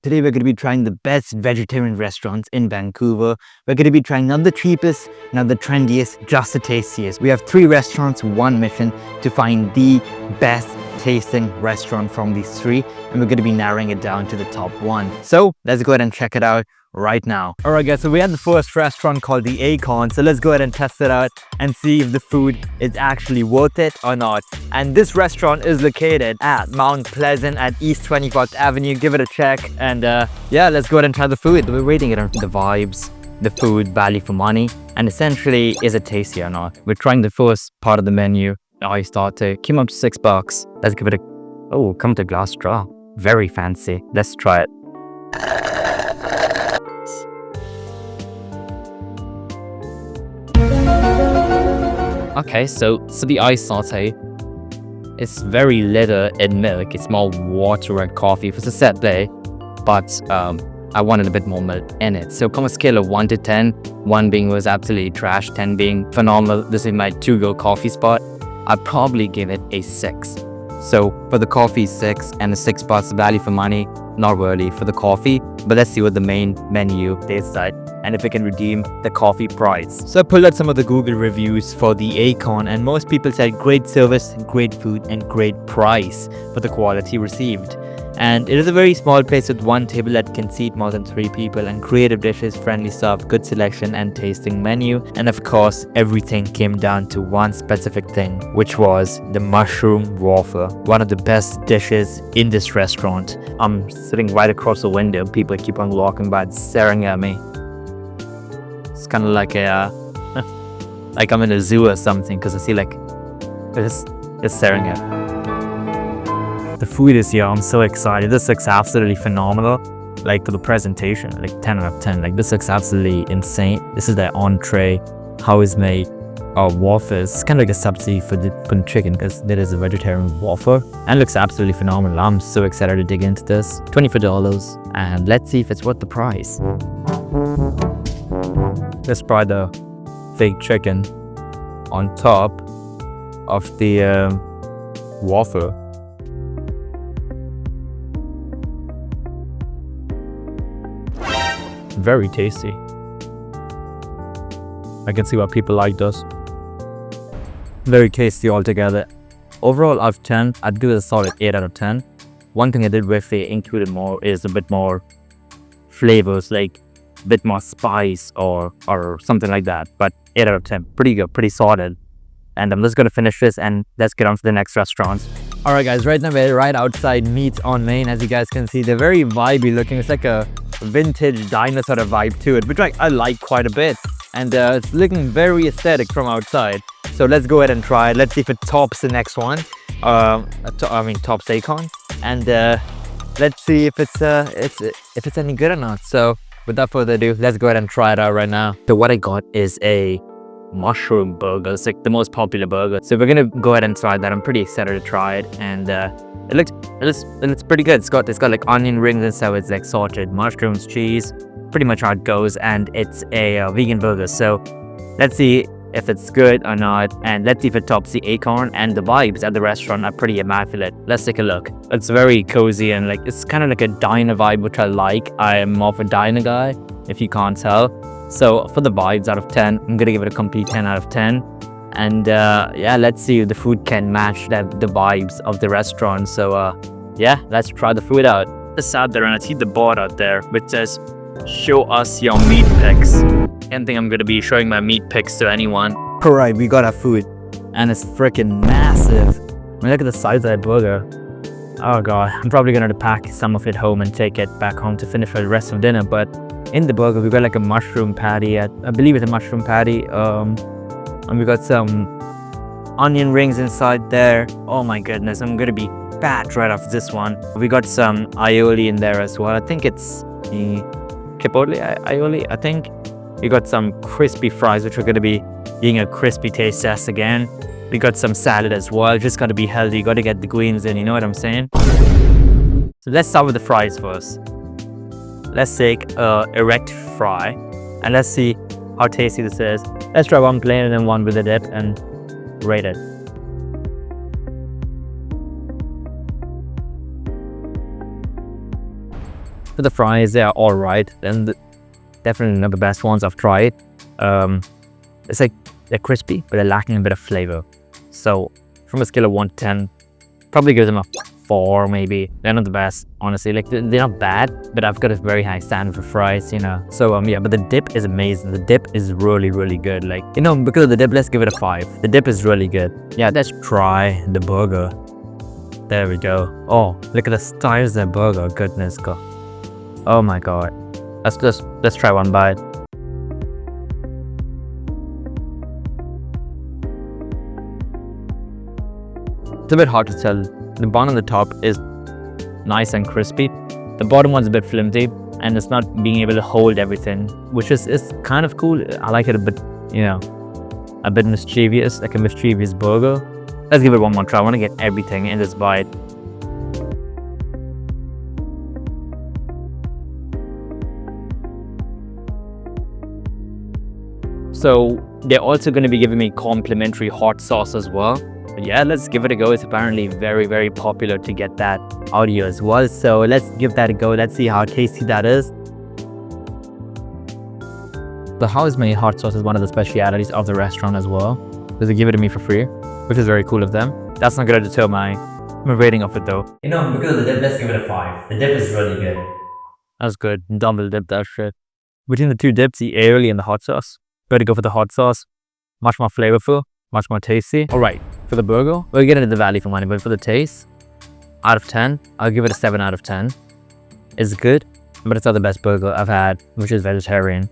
Today we're going to be trying the best vegetarian restaurants in Vancouver. We're going to be trying not the cheapest, not the trendiest, just the tastiest. We have 3 restaurants, 1 mission to find the best tasting restaurant from these 3, and we're going to be narrowing it down to the top 1. So let's go ahead and check it out right now. Alright guys, so we had the first restaurant called the Acorn, so let's go ahead and test it out and see if the food is actually worth it or not. And this restaurant is located at Mount Pleasant at East 24th Avenue. Give it a check, and yeah, let's go ahead and try the food. We're rating it on the vibes, the food, value for money, and essentially, is it tasty or not? We're trying the first part of the menu. I started, came up to $6. Let's give it a, oh, come to glass straw. Very fancy. Let's try it. Okay, so the ice saute is very little in milk. It's more water and coffee. It's a set day, but I wanted a bit more milk in it. So on a scale of 1 to 10, 1 being was absolutely trash, 10 being phenomenal. This is my to-go coffee spot. I'd probably give it a 6. So for the coffee, 6, and a $6 value for money, not really for the coffee. But let's see what the main menu tastes like, and if we can redeem the coffee price. So I pulled out some of the Google reviews for the Acorn, and most people said great service, great food, and great price for the quality received. And it is a very small place with 1 table that can seat more than 3 people, and creative dishes, friendly staff, good selection and tasting menu. And of course, everything came down to one specific thing, which was the mushroom waffle. One of the best dishes in this restaurant. I'm sitting right across the window. People keep on walking by and staring at me. It's kind of like a, like I'm in a zoo or something, because I see like, just staring at me. The food is here. I'm so excited. This looks absolutely phenomenal. Like for the presentation, like 10 out of 10. Like this looks absolutely insane. This is their entree. How is made? Waffles. It's kind of like a substitute for the chicken, because it is a vegetarian waffle, and looks absolutely phenomenal. I'm so excited to dig into this. $24, and let's see if it's worth the price. Let's try the fake chicken on top of the waffle. Very tasty. I can see why people like this. Very tasty altogether. Overall, out of 10, I'd give it a solid 8 out of 10. One thing I did wish they included more is a bit more flavors, like a bit more spice or something like that. But 8 out of 10, pretty good, pretty solid. And I'm just gonna finish this and let's get on to the next restaurants. Alright guys, right now we're right outside Meats on Main. As you guys can see, they're very vibey looking. It's like a vintage diner sort of vibe to it, which I like quite a bit. And it's looking very aesthetic from outside. So let's go ahead and try it. Let's see if it tops the next one. Tops Acorn. And let's see if it's any good or not. So without further ado, let's go ahead and try it out right now. So what I got is a mushroom burger. It's like the most popular burger. So we're gonna go ahead and try that. I'm pretty excited to try it, and it looks pretty good. It's got like onion rings and so it's like salted mushrooms, cheese, pretty much how it goes, and it's a vegan burger. So let's see if it's good or not, and let's see if it tops the Acorn. And the vibes at the restaurant are pretty immaculate. Let's take a look. It's very cozy, and like it's kind of like a diner vibe, which I like. I am more of a diner guy, if you can't tell. So for the vibes out of 10, I'm gonna give it a complete 10 out of 10. And yeah, let's see if the food can match the vibes of the restaurant. So yeah, let's try the food out. It's out there, and I see the board out there which says, "Show us your meat pics." I don't think I'm gonna be showing my meat pics to anyone. Alright, we got our food, and it's freaking massive. I mean, look at the size of that burger. Oh god, I'm probably gonna pack some of it home and take it back home to finish the rest of dinner. But in the burger, we got like a mushroom patty. I believe it's a mushroom patty. And we got some onion rings inside there. Oh my goodness, I'm gonna be fat right off this one. We got some aioli in there as well. I think it's chipotle aioli, I think. We got some crispy fries, which are gonna be being a crispy taste test again. We got some salad as well. Just gotta be healthy, gotta get the greens in, you know what I'm saying? So let's start with the fries first. Let's take a erect fry, and let's see how tasty this is. Let's try one plain and then one with a dip and rate it. For the fries, they are alright. And definitely not the best ones I've tried. It's like they're crispy, but they're lacking a bit of flavor. So from a scale of 1 to 10, probably give them a 4 maybe. They're not the best, honestly. Like they're not bad, but I've got a very high standard for fries, you know. So yeah, but the dip is amazing. The dip is really, really good. Like, you know, because of the dip, let's give it a 5. The dip is really good. Yeah, let's try the burger. There we go. Oh, look at the size of that burger. Goodness God. Oh my God. Let's try one bite. It's a bit hard to tell. The bun on the top is nice and crispy. The bottom one's a bit flimsy, and it's not being able to hold everything, which is kind of cool. I like it a bit, you know, a bit mischievous, like a mischievous burger. Let's give it one more try. I want to get everything in this bite. So they're also going to be giving me complimentary hot sauce as well. But yeah, let's give it a go. It's apparently very, very popular to get that out here as well. So let's give that a go. Let's see how tasty that is. The house made hot sauce is one of the specialities of the restaurant as well, because they give it to me for free, which is very cool of them. That's not going to deter my rating of it though. You know, because of the dip, let's give it a 5. The dip is really good. That's good. Double dip that shit. Between the two dips, the aioli and the hot sauce. Better go for the hot sauce. Much more flavorful, much more tasty. Alright, for the burger, we'll get into the value for money, but for the taste, out of 10, I'll give it a 7 out of 10. It's good, but it's not the best burger I've had, which is vegetarian.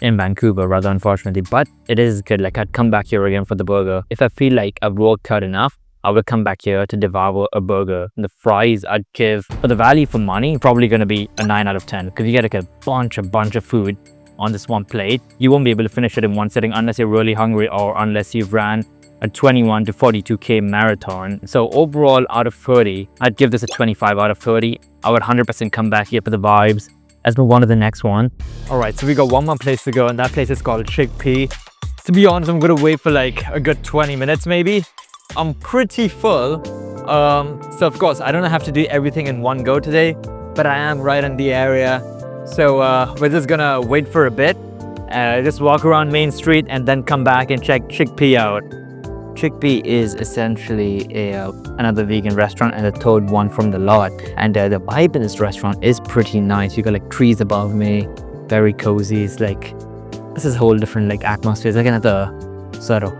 In Vancouver, rather, unfortunately, but it is good. Like, I'd come back here again for the burger. If I feel like I've worked out enough, I will come back here to devour a burger. And the fries, I'd give, for the value for money, probably going to be a 9 out of 10, because you get like a bunch of food on this one plate. You won't be able to finish it in one sitting unless you're really hungry or unless you've ran a 21 to 42k marathon. So overall, out of 30, I'd give this a 25 out of 30. I would 100% come back here for the vibes. Let's move on to the next one. Alright, so we got one more place to go, and that place is called Chickpea. To be honest, I'm gonna wait for like a good 20 minutes maybe. I'm pretty full. So of course, I don't have to do everything in one go today, but I am right in the area. So we're just gonna wait for a bit, just walk around Main Street and then come back and check Chickpea out. Chickpea is essentially another vegan restaurant and the third one from the lot. And the vibe in this restaurant is pretty nice. You got like trees above me, very cozy. It's like, this is a whole different like atmosphere. It's like another sort of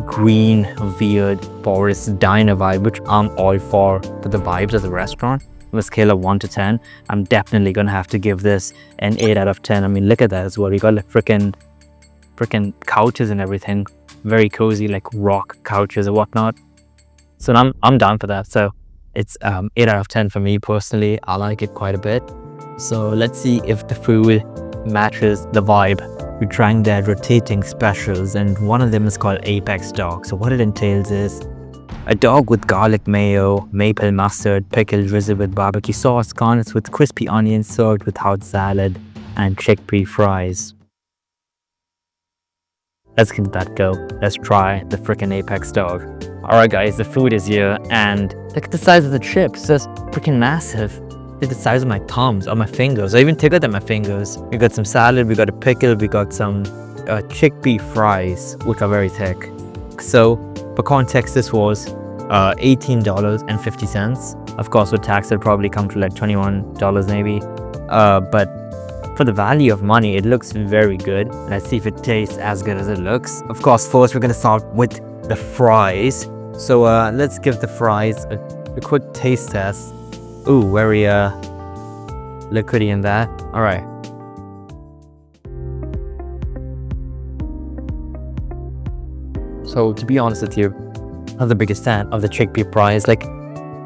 green, weird forest diner vibe, which I'm all for the vibes of the restaurant. On a scale of 1 to 10, I'm definitely gonna have to give this an 8 out of 10. I mean, look at that as well. You got like freaking couches and everything. Very cozy, like rock couches or whatnot. So I'm down for that. So it's 8 out of 10 for me personally. I like it quite a bit. So let's see if the food matches the vibe. We're trying their rotating specials, and one of them is called Apex Dog. So what it entails is a dog with garlic mayo, maple mustard, pickle drizzled with barbecue sauce, garnished with crispy onions, served with hot salad and chickpea fries. Let's give that a go. Let's try the freaking Apex Dog. Alright guys, the food is here, and look at the size of the chips. It's just freaking massive. It's the size of my thumbs or my fingers, or even thicker than my fingers. We got some salad, we got a pickle, we got some chickpea fries, which are very thick. So, for context, this was $18.50. Of course, with tax, it'll probably come to like $21 maybe. But for the value of money, it looks very good. Let's see if it tastes as good as it looks. Of course, first we're gonna start with the fries. So let's give the fries a quick taste test. Ooh, very liquidy in that. All right. So to be honest with you, I'm not the biggest fan of the chickpea fries. Like,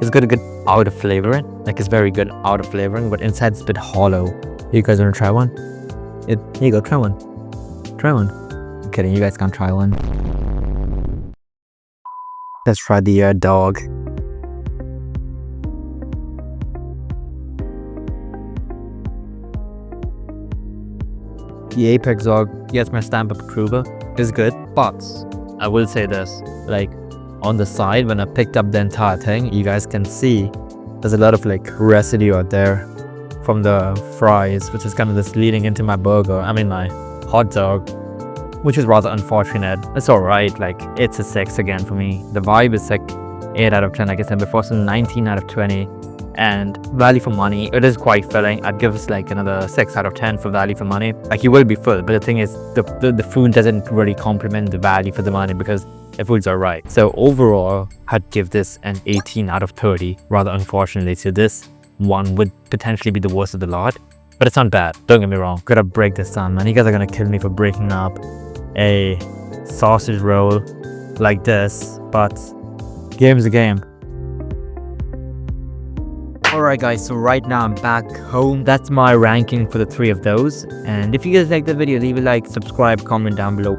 it's got a good outer flavoring. Like, it's very good outer flavoring, but inside it's a bit hollow. You guys wanna try one? Here you go, try one. Try one. I'm kidding, you guys can't try one. Let's try the dog. The Apex Dog gets my stamp of approval. It's good, but I will say this, like, on the side, when I picked up the entire thing, you guys can see there's a lot of like residue out there from the fries, which is kind of just leading into my burger. I mean my hot dog, which is rather unfortunate. It's alright, like it's a 6 again for me. The vibe is like 8 out of 10, like I said before, so 19 out of 20. And value for money, it is quite filling. I'd give us like another 6 out of 10 for value for money. Like you will be full, but the thing is the food doesn't really complement the value for the money because the food's alright. So overall, I'd give this an 18 out of 30, rather unfortunately. So this one would potentially be the worst of the lot, but it's not bad, don't get me wrong. Gotta break this down, man. You guys are gonna kill me for breaking up a sausage roll like this, but game's a game. Alright guys, so right now I'm back home. That's my ranking for the 3 of those. And if you guys like the video, leave a like, subscribe, comment down below.